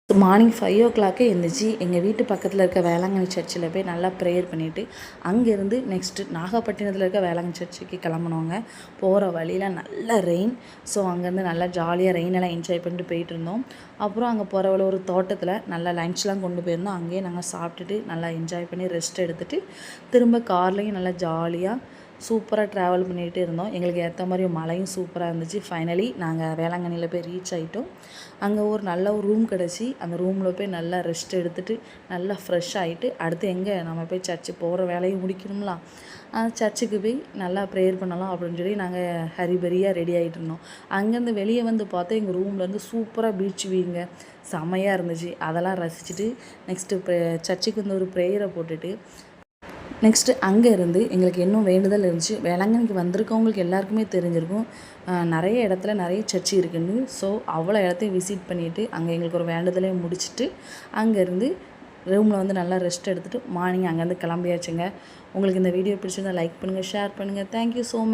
Morning 5 எழுந்திரிச்சி எங்கள் வீட்டு பக்கத்தில் இருக்க வேளாங்கண்ணி சர்ச்சில் போய் நல்லா ப்ரேயர் பண்ணிவிட்டு அங்கேருந்து நெக்ஸ்ட்டு நாகப்பட்டினத்தில் இருக்க வேளாங்கண்ணி சர்ச்சுக்கு கிளம்புனோங்க. போகிற வழியில் நல்ல ரெயின். ஸோ அங்கேருந்து நல்லா ஜாலியாக ரெயினெல்லாம் என்ஜாய் பண்ணிட்டு போயிட்டு இருந்தோம். அப்புறம் அங்கே போகிற வழியில் ஒரு தோட்டத்தில் நல்லா லன்ச்லாம் கொண்டு போயிருந்தோம். அங்கேயே நாங்கள் சாப்பிட்டுட்டு நல்லா என்ஜாய் பண்ணி ரெஸ்ட் எடுத்துகிட்டு திரும்ப கார்லேயும் நல்லா ஜாலியாக சூப்பராக ட்ராவல் பண்ணிகிட்டு இருந்தோம். எங்களுக்கு ஏற்ற மாதிரி மழையும் சூப்பராக இருந்துச்சு. ஃபைனலி நாங்கள் வேளாங்கண்ணியில் போய் ரீச் ஆகிட்டோம். அங்கே ஒரு நல்ல ஒரு ரூம் கிடச்சி அந்த ரூமில் போய் நல்லா ரெஸ்ட் எடுத்துகிட்டு நல்லா ஃப்ரெஷ் ஆகிட்டு அடுத்து எங்கே நம்ம போய் சர்ச்சு போகிற வேலையும் முடிக்கணும்லாம், சர்ச்சுக்கு போய் நல்லா ப்ரேயர் பண்ணலாம் அப்படின்னு சொல்லி நாங்கள் ஹரிபரியாக ரெடி ஆகிட்டு இருந்தோம். அங்கேருந்து வெளியே வந்து பார்த்தா எங்கள் ரூம்லேருந்து சூப்பராக பீச் வியூங்க செம்மையாக இருந்துச்சு. அதெல்லாம் ரசிச்சுட்டு நெக்ஸ்ட்டு சர்ச்சுக்கு வந்து ஒரு ப்ரேயரை போட்டுட்டு நெக்ஸ்ட்டு அங்கே இருந்து எங்களுக்கு இன்னும் வேண்டுதல் இருந்துச்சு. வேளாங்கண்ணிக்கு வந்திருக்கவங்களுக்கு எல்லாருக்குமே தெரிஞ்சிருக்கும் நிறைய இடத்துல நிறைய சர்ச்சு இருக்குன்னு. ஸோ அவ்வளோ இடத்தையும் விசிட் பண்ணிவிட்டு அங்கே எங்களுக்கு ஒரு வேண்டுதலையும் முடிச்சுட்டு அங்கேருந்து ரூமில் வந்து நல்லா ரெஸ்ட் எடுத்துகிட்டு மார்னிங் அங்கேருந்து கிளம்பியாச்சுங்க. உங்களுக்கு இந்த வீடியோ பிடிச்சிருந்தா லைக் பண்ணுங்கள், ஷேர் பண்ணுங்கள். Thank you so much.